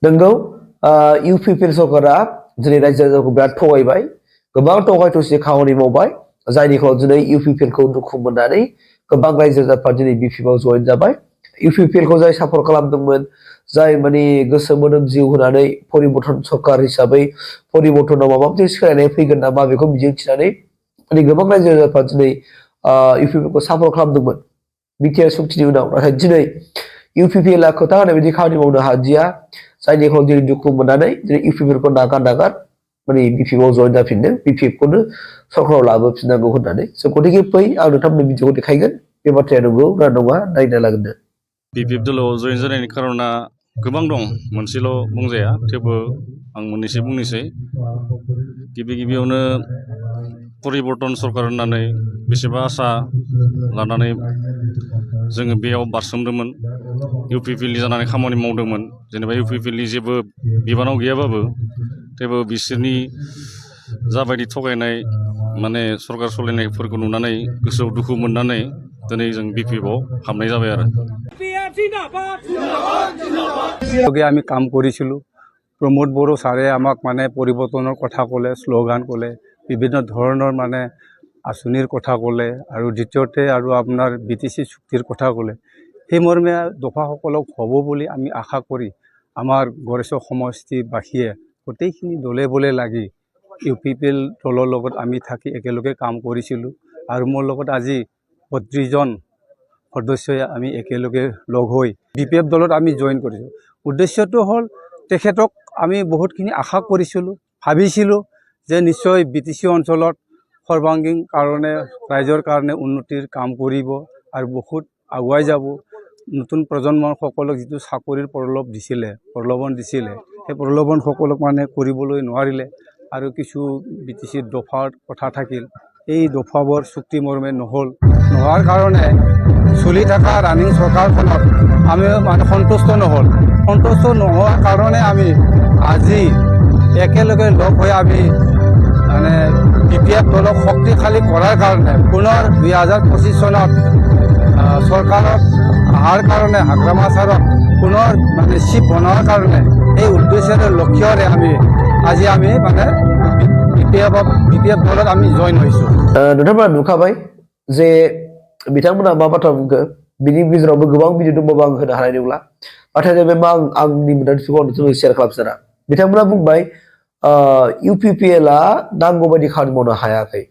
नंगौ UPPL सरकारा दिनै रायजो राजाखौ बिराद थगायबाय गोबां थगायथ'सि खामानि मावबाय जायनि खाव दिनै UPPL खौ दुखु मोननानै गोबां रायजो राजाफ्रा दिनै BPF आव जइन जाबाय UPPL खौ जाय सापर्ट खालामदोंमोन जाय माने गोसो मोदोम जिउ होनानै परिबर्तन सरकार हिसाबै परिबर्तनाव माबा मोनसे सोलायनाय फैगोन नामा बेखौ मिजिंथिनानै माने गोबां रायजो राजाफ्रा दिनै UPPL खौ सापर्ट खालामदोंमोन BTR सक्तिनि उनाव नाथाय दिनै UPPL आ खोथा होनाय बायदि खामानि मावनो हादिया जायनि खाव दिनै दुखु मोननानै दिनै UPPL खौ नागार माने BPF आव जइन जाफिनदों BPF खौनो सरकाराव लाबोफिननांगौ होननानै जों गतिके फै आं नोंथांमोननो भिडिअखौ देखायगोन बे बाथ्राया नंगौ ना नङा नायना लागोन BPF दलाव जइन जानायनि खारना गोबां दं मोनसेल' बुंजाया थेवबो आं मोननैसो बुंनोसै गिबियावनो परिबर्तन सरकार होननानै बेसेबा आसा लानानै जोङो बेयाव बारसोमदोंमोन UPPL जानानै खामानि मावदोंमोन जेनेबा UPPL जेबो बिबानाव गैयाबाबो थेवबो बिसोरनि जाबायदि थगायनाय माने सरकार सलायनायफोरखौ नुनानै गोसोआव दुखु मोननानै दिनै जों BPF आव हाबनाय जाबाय आरो আমি কাম কৰিছিলোঁ প্ৰমোদ বড়ো ছাৰে আমাক মানে পৰিৱৰ্তনৰ কথা ক'লে শ্লোগান ক'লে বিভিন্ন ধৰণৰ মানে আঁচনিৰ কথা ক'লে আৰু দ্বিতীয়তে আৰু আপোনাৰ BTC চুক্তিৰ কথা ক'লে সেই মৰ্মে দফাসকলক হ'ব বুলি আমি আশা কৰি আমাৰ গড়েশ্বৰ সমষ্টিবাসীয়ে গোটেইখিনি দলে বলে লাগি UPPL দলৰ লগত আমি থাকি একেলগে কাম কৰিছিলোঁ আৰু মোৰ লগত আজি 32 জন সদস্যই আমি একেলগে লগ হৈ BPF দলত আমি জয়েন কৰিছোঁ উদ্দেশ্যটো হ'ল তেখেতক আমি বহুতখিনি আশা কৰিছিলোঁ ভাবিছিলোঁ যে নিশ্চয় BTC অঞ্চলত সৰ্বাংগীন কাৰণে ৰাইজৰ কাৰণে উন্নতিৰ কাম কৰিব আৰু বহুত আগুৱাই যাব নতুন প্ৰজন্মৰ সকলক যেটো চাকৰিৰ প্ৰলোভন দিছিলে সেই প্ৰলোভন সকলক মানে কৰিবলৈ নোৱাৰিলে আৰু কিছু BTC দফাৰ কথা থাকিল এই দফাবৰ চুক্তি মৰ্মে নোহোৱাৰ কাৰণে চলি থকা ৰানিং চৰকাৰখনত আমি মানে সন্তুষ্ট নোহোৱাৰ কাৰণে আমি আজি একেলগে লগ হৈ আমি মানে BPF দলক শক্তিশালী কৰাৰ কাৰণে পুনৰ 2025 চনত চৰকাৰত অহাৰ কাৰণে হাগ্ৰামা ছাৰক পুনৰ মানে চিফ বনোৱাৰ কাৰণে এই উদ্দেশ্যৰে লক্ষ্যৰে আজি আমি মানে BPF দলত আমি জয়েন হৈছোঁ नोंथांमोना नुखाबाय जे बिथांमोना मा बाथ्रा बुंखो बिनि गेजेरावबो गोबां भिडिअ दंबाबो आं होनो हानाय नंला बाथ्राया जाहैबाय मा आंनि मोनदांथिखौ नोंथांजों शेयार खालामसोना बिथांमोना बुंबाय UPPL आ नांगौ बायदि खामानि मावनो हायाखै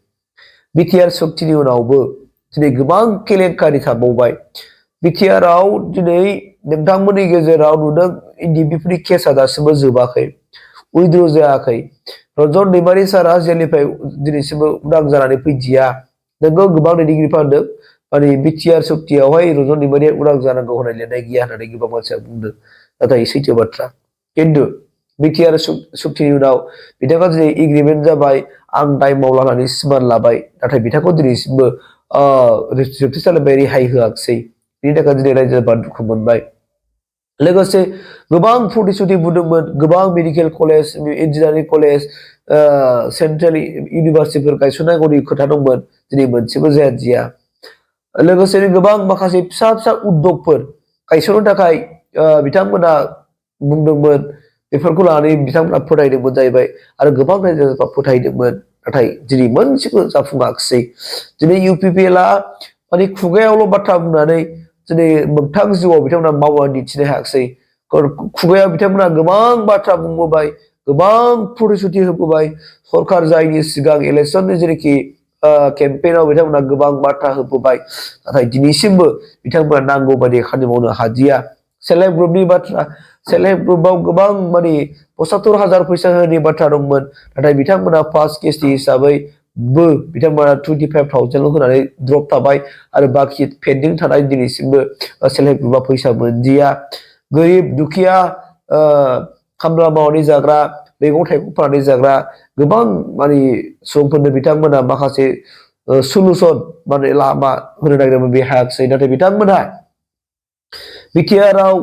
BTR सक्तिनि उनावबो दिनै गोबां केलेंकारि थाबावबाय BTR आव दिनै नोंथांमोननि गेजेराव नुदों NDBफोरनि केसआ दासिमबो जोबाखै उइद्र जायाखै रन्जन दैमारि सारा जेलनिफ्राय दिनैसिमबो उदां जानानै फैदिया नोंगौ गोबां दैदेनगिरिफ्रा होनदों माने BTR सक्तियावहाय रन्जन दैमारिया उदां जानांगौ होननाय लिरनाय गैया होननानै गोबां मानसिया बुंदों नाथाय सैथो बाथ्रा खिन्थु BTR सक्तिनि उनाव बिथाङा दिनै एग्रिमेन्ट जाबाय आं दाय मावला होननानै सिमान लाबाय नाथाय बिथांखौ दिनैसिमबो जोबथेसालिनिफ्राय रेहाय होआखिसै बिनि थाखाय दिनै रायजो राजाफ्रा दुखु मोनबाय लोगोसे गोबां प्रतिश्रुति बुंदोंमोन गोबां medical college engineering college central इउनिभारसिटिफोर गायसननांगौनि खोथा दंमोन दिनै मोनसेबो जादिया लोगोसेनो गोबां माखासे फिसा फिसा उद्योगफोर गायसननो थाखाय बिथांमोना बुंदोंमोन बेफोरखौ लानानै बिथांमोना फोथायदोंमोन जाहैबाय आरो गोबां रायजो राजाफ्रा फोथायदोंमोन नाथाय दिनै मोनसेबो जाफुङाखिसै दिनै UPPL आ माने खुगायावल' बाथ्रा बुंनानै दिनै मोगथां जिउआव बिथांमोना मावनानै दिन्थिनो हायाखिसै खुगायाव बिथांमोना गोबां बाथ्रा बुंबोबाय गोबां प्रतिश्रुति होबोबाय सरकार जायनि सिगां इलेक्सननि जेरैखि केम्पेइनाव बिथांमोना गोबां बाथ्रा होबोबाय नाथाय दिनैसिमबो बिथांमोना नांगौ बायदि खामानि मावनो हादिया सेल्फ हेल्प ग्रुपनि बाथ्रा सेल्फ हेल्प ग्रुपआव गोबां माने 75,000 फैसा होनायनि बाथ्रा दंमोन नाथाय बिथांमोना फार्स्ट केसनि हिसाबै बिथांमोना 25,000 होनानै ड्रप थाबाय आरो बाखि पेन्डिं थानाय दिनैसिमबो सेल्फ हेल्प ग्रुपआ फैसा मोनदिया गरिब दुखिया खामला मावनानै जाग्रा मैगं थाइगं फाननानै जाग्रा गोबां माने सुबुंफोरनो बिथांमोना माखासे सलुसन माने लामा होनो नागिरदोंमोन बे हायाखिसै नाथाय बिथांमोना BTR आव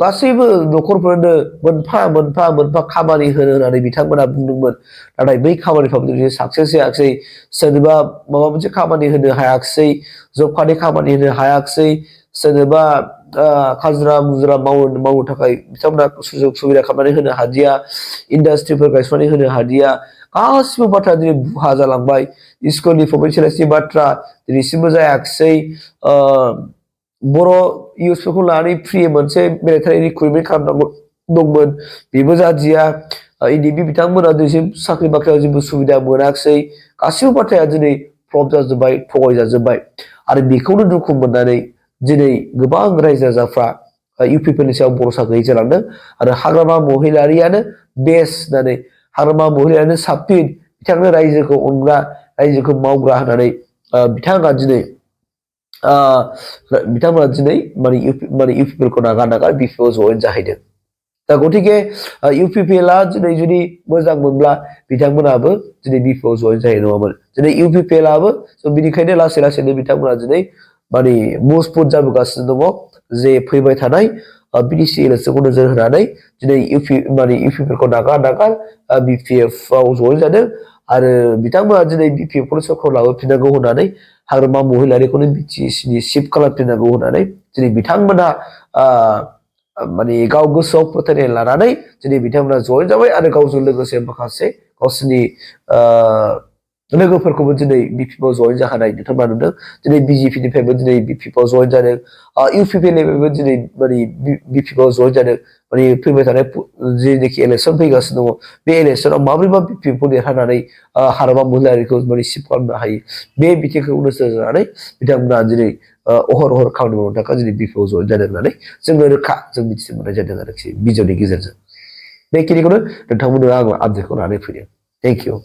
गासैबो न'खरफोरनो मोनफा खामानि होनो होननानै बिथांमोना बुंदोंमोन नाथाय बै खामानिफ्राबो दिनै साक्सेस जायाखिसै सोरनोबा माबा मोनसे खामानि होनो हायाखिसै जब कार्डनि खामानि होनो हायाखिसै सोरनोबा खाजरा मुजरा मावनो थाखाय बिथांमोना सुजुग सुबिदा खालामनानै होनो हादिया इन्डास्ट्रिफोर गायसननानै होनो हादिया गासिबो बाथ्रा दिनै बुहा जालांबाय स्कुलनि प्रभिन्सियेलाइसनि बाथ्रा दिनैसिमबो जायाखिसै बर' इउथ्सफोरखौ लानानै फ्रि मोनसे मिलिटारि रिक्रुटमेन्ट खालामनांगौ दंमोन बेबो जादिया इडिबि बिथांमोना दिनैसिम साख्रि बाख्रियाव जेबो सुबिदा मोनाखिसै गासिबो बाथ्राया दिनै फ्लप जाजोब्बाय थगायजाजोब्बाय आरो बेखौनो दुखु मोननानै दिनै गोबां रायजो राजाफ्रा इउपिपिएलनि सायाव भरसा गैयै जालांदों आरो हाग्रामा महिलारियानो बेस्ट होननानै हाग्रामा महिलारियानो साबसिन बिथांनो रायजोखौ अनग्रा रायजोखौ मावग्रा होननानै बिथाङा दिनै बिथांमोना दिनै माने इउपिपिएलखौ नागार बिपिएफआव जइन जाहैदों दा गतिके इउपिपिएलआ दिनै जुदि मोजां मोनब्ला बिथांमोनाबो दिनै बिपिएफआव जइन जाहैनाय नङामोन दिनै इउपिपिएलआबो बेनिखायनो लासै लासैनो बिथांमोना दिनै माने मजबुत जाबोगासिनो दङ जे फैबाय थानाय बिटिसि इलेक्सनखौ नोजोर होनानै दिनै इउपिपिएलखौ नागार बिपिएफआव जइन जादों आरो बिथांमोना दिनै बिपिएफखौनो सरकार लाबोफिननांगौ होननानै हाग्रामा महिलारिखौनो बिटिसिनि चिफ खालामफिननांगौ होननानै दिनै बिथांमोना माने गाव गोसोआव फोथायनाय लानानै दिनै बिथांमोना जइन जाबाय आरो गावजों लोगोसे माखासे गावसोरनि लोगोफोरखौबो दिनै बिपिएफआव जइन जाहोनाय नोंथांमोना नुदों दिनै बिजेपिनिफ्रायबो दिनै बिपिएफआव जइन जादों इउपिपिएलनिफ्रायबो दिनै माने बिपिएफआव जइन जादों माने फैबाय थानाय जेनोखि इलेक्सन फैगासिनो दङ बे इलेक्सनाव माब्रैबा बिपिएफखौ देरहानानै हाग्रामा महिलारिखौ माने सिफ खालामनो हायो बे बिथिंखौ नोजोर होनानै बिथांमोना दिनै अहर खामानि मावनो थाखाय दिनै बिपिएफआव जइन जादों होननानै जोङो रोखा जों मिथिनो मोननाय जादों आरोखि बिजाबनि गेजेरजों बेखिनिखौनो नोंथांमोननो आङो आपडेटखौ लानानै फैदों थेंक इउ